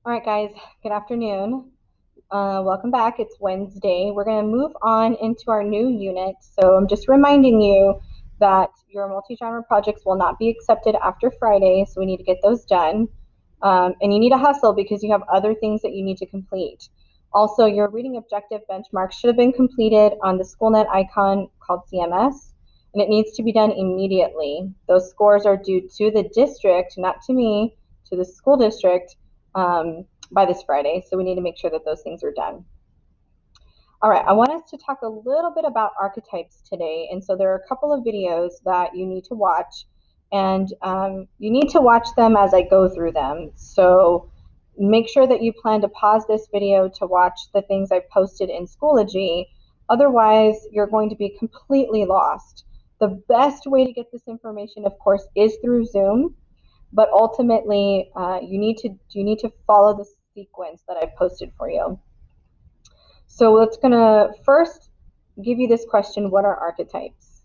All right, guys, good afternoon. Welcome back. It's Wednesday. We're going to move on into our new unit. So I'm just reminding you that your multi-genre projects will not be accepted after Friday, so we need to get those done. And you need to hustle because you have other things that you need to complete. Also, your reading objective benchmark should have been completed on the SchoolNet icon called CMS, and it needs to be done immediately. Those scores are due to the district, not to me, to the school district, by this Friday. So we need to make sure that those things are done. All right, I want us to talk a little bit about archetypes today. And so there are a couple of videos that you need to watch, and you need to watch them as I go through them. So make sure that you plan to pause this video to watch the things I've posted in Schoology. Otherwise, you're going to be completely lost. The best way to get this information, of course, is through Zoom, but ultimately you need to follow the sequence that I've posted for you. So it's going to first give you this question: what are archetypes?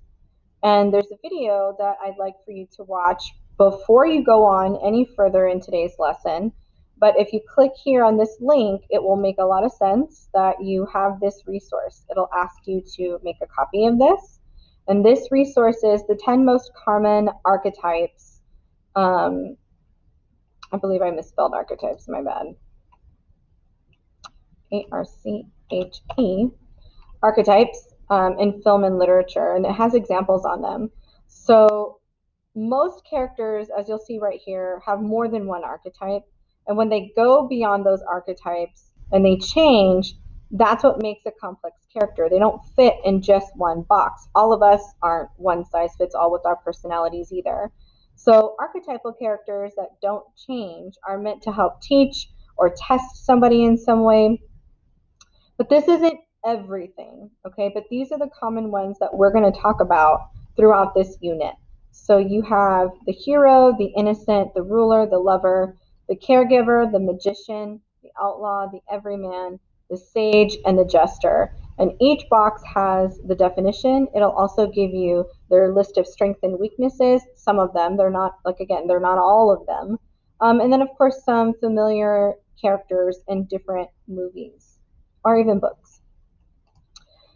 And there's a video that I'd like for you to watch before you go on any further in today's lesson. But if you click here on this link, it will make a lot of sense that you have this resource. It'll ask you to make a copy of this. And this resource is the 10 most common archetypes. I believe I misspelled archetypes, my bad. ARCHE, archetypes in film and literature, and it has examples on them. So most characters, as you'll see right here, have more than one archetype. And when they go beyond those archetypes and they change, that's what makes a complex character. They don't fit in just one box. All of us aren't one size fits all with our personalities either. So archetypal characters that don't change are meant to help teach or test somebody in some way. But this isn't everything, okay? But these are the common ones that we're going to talk about throughout this unit. So you have the hero, the innocent, the ruler, the lover, the caregiver, the magician, the outlaw, the everyman, the sage, and the jester. And each box has the definition. It'll also give you their list of strengths and weaknesses. Some of them, they're not, like, again, they're not all of them. And then, of course, some familiar characters in different movies or even books.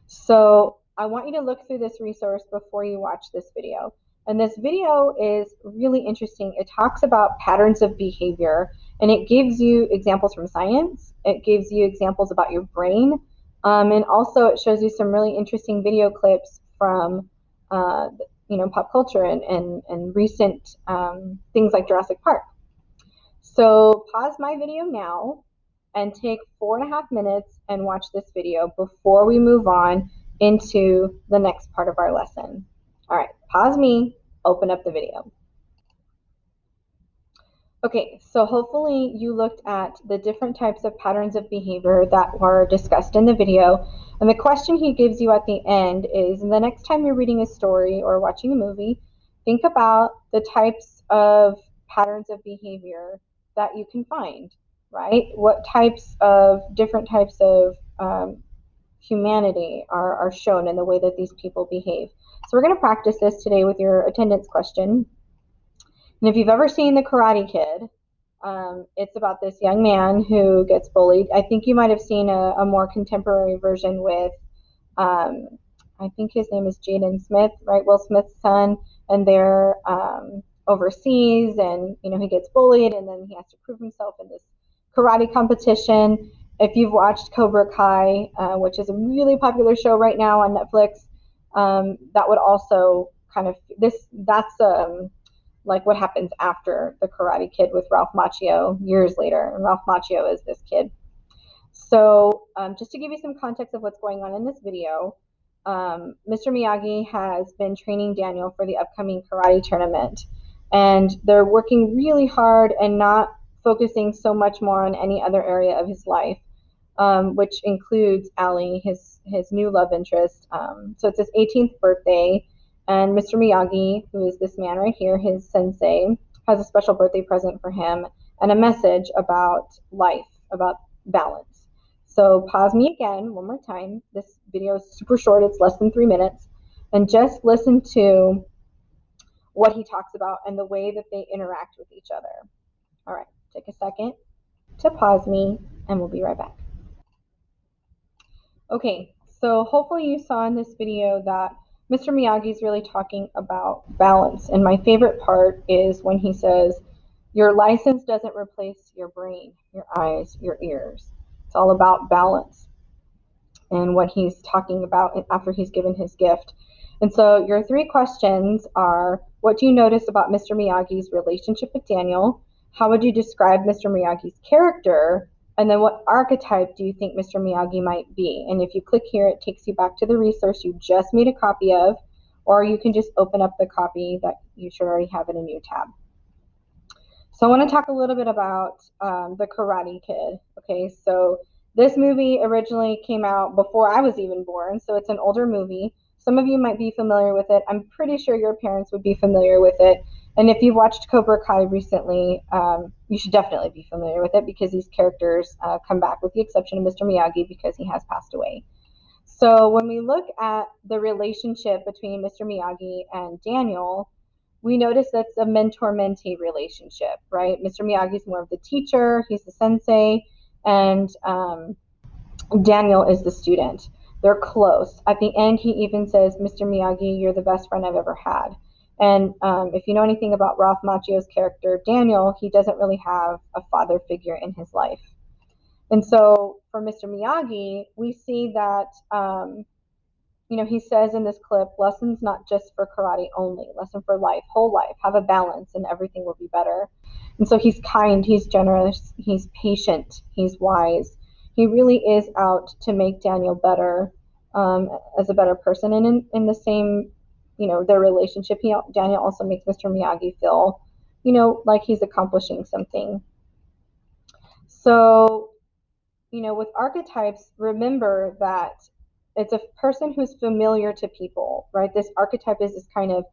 So I want you to look through this resource before you watch this video. And this video is really interesting. It talks about patterns of behavior, and it gives you examples from science. It gives you examples about your brain. And also it shows you some really interesting video clips from pop culture and recent things like Jurassic Park. So pause my video now and take 4.5 minutes and watch this video before we move on into the next part of our lesson. All right, pause me, open up the video. Okay, so hopefully you looked at the different types of patterns of behavior that were discussed in the video. And the question he gives you at the end is, the next time you're reading a story or watching a movie, think about the types of patterns of behavior that you can find, right? What types of different types of humanity are shown in the way that these people behave. So we're going to practice this today with your attendance question. And if you've ever seen The Karate Kid, it's about this young man who gets bullied. I think you might have seen a more contemporary version with, I think his name is Jaden Smith, right? Will Smith's son, and they're overseas, and he gets bullied, and then he has to prove himself in this karate competition. If you've watched Cobra Kai, which is a really popular show right now on Netflix, that would also kind of that's like what happens after The Karate Kid with Ralph Macchio years later. And Ralph Macchio is this kid. So just to give you some context of what's going on in this video, Mr. Miyagi has been training Daniel for the upcoming karate tournament. And they're working really hard and not focusing so much more on any other area of his life, which includes Allie, his new love interest. So it's his 18th birthday. And Mr. Miyagi, who is this man right here, his sensei, has a special birthday present for him and a message about life, about balance. So pause me again one more time. This video is super short. It's less than 3 minutes. And just listen to what he talks about and the way that they interact with each other. All right, take a second to pause me, and we'll be right back. Okay, so hopefully you saw in this video that Mr. Miyagi is really talking about balance. And my favorite part is when he says, your license doesn't replace your brain, your eyes, your ears. It's all about balance and what he's talking about after he's given his gift. And so your three questions are, what do you notice about Mr. Miyagi's relationship with Daniel? How would you describe Mr. Miyagi's character? And then what archetype do you think Mr. Miyagi might be? And if you click here, it takes you back to the resource you just made a copy of, or you can just open up the copy that you should already have in a new tab. So I want to talk a little bit about The Karate Kid. Okay, so this movie originally came out before I was even born, so it's an older movie. Some of you might be familiar with it. I'm pretty sure your parents would be familiar with it. And if you watched Cobra Kai recently, you should definitely be familiar with it because these characters come back, with the exception of Mr. Miyagi because he has passed away. So when we look at the relationship between Mr. Miyagi and Daniel, we notice that's a mentor-mentee relationship, right? Mr. Miyagi's more of the teacher, he's the sensei, and Daniel is the student. They're close. At the end, he even says, Mr. Miyagi, you're the best friend I've ever had. And if you know anything about Ralph Macchio's character, Daniel, he doesn't really have a father figure in his life. And so for Mr. Miyagi, we see that he says in this clip, lessons not just for karate only, lesson for life, whole life, have a balance and everything will be better. And so he's kind, he's generous, he's patient, he's wise. He really is out to make Daniel better, as a better person. And in the same, their relationship, Daniel also makes Mr. Miyagi feel, like he's accomplishing something. So, with archetypes, remember that it's a person who's familiar to people, right? This archetype is this kind of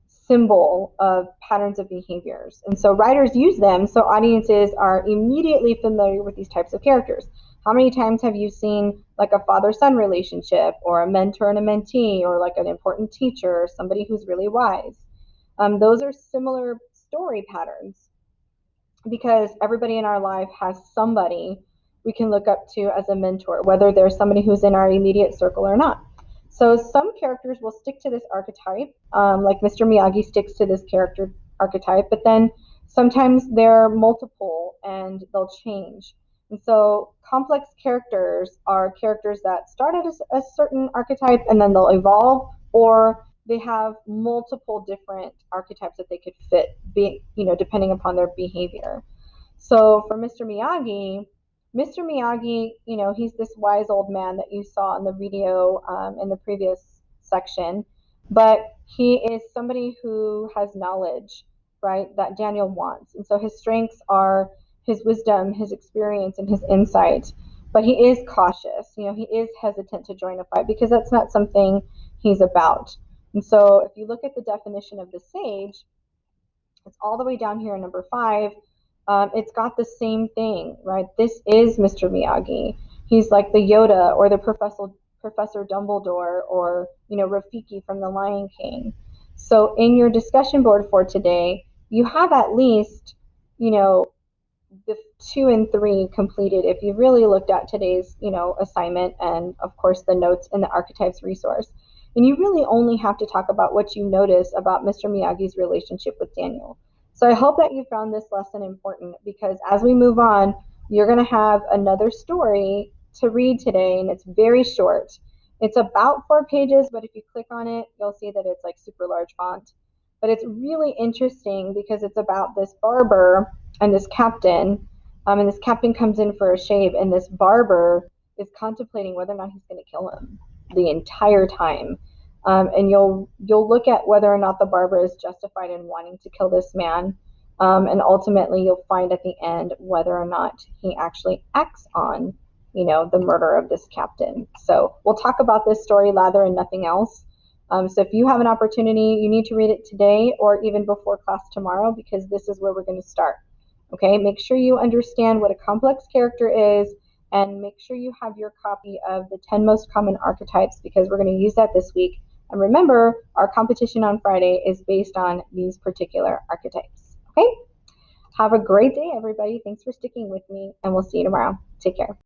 symbol of patterns of behaviors. And so writers use them so audiences are immediately familiar with these types of characters. How many times have you seen like a father-son relationship, or a mentor and a mentee, or like an important teacher, or somebody who's really wise? Those are similar story patterns because everybody in our life has somebody we can look up to as a mentor, whether there's somebody who's in our immediate circle or not. So some characters will stick to this archetype, like Mr. Miyagi sticks to this character archetype, but then sometimes they're multiple and they'll change. And so complex characters are characters that start at a certain archetype and then they'll evolve, or they have multiple different archetypes that they could fit, depending upon their behavior. So for Mr. Miyagi, he's this wise old man that you saw in the video in the previous section, but he is somebody who has knowledge, right, that Daniel wants. And so his strengths are his wisdom, his experience, and his insight. But he is cautious. He is hesitant to join a fight because that's not something he's about. And so if you look at the definition of the sage, it's all the way down here in number 5. It's got the same thing, right? This is Mr. Miyagi. He's like the Yoda or the Professor Dumbledore, or Rafiki from The Lion King. So in your discussion board for today, you have at least the 2 and 3 completed if you really looked at today's assignment, and of course the notes in the archetypes resource. And you really only have to talk about what you notice about Mr. Miyagi's relationship with Daniel. So I hope that you found this lesson important, because as we move on, you're going to have another story to read today, and it's very short. It's about 4 pages, but if you click on it, you'll see that it's like super large font. But it's really interesting because it's about this barber and this captain, and this captain comes in for a shave, and this barber is contemplating whether or not he's going to kill him the entire time. And you'll look at whether or not the barber is justified in wanting to kill this man, and ultimately you'll find at the end whether or not he actually acts on the murder of this captain. So we'll talk about this story, Lather and Nothing Else. So if you have an opportunity, you need to read it today or even before class tomorrow, because this is where we're going to start. Okay, make sure you understand what a complex character is, and make sure you have your copy of the 10 most common archetypes, because we're going to use that this week. And remember, our competition on Friday is based on these particular archetypes. Okay? Have a great day, everybody. Thanks for sticking with me, and we'll see you tomorrow. Take care.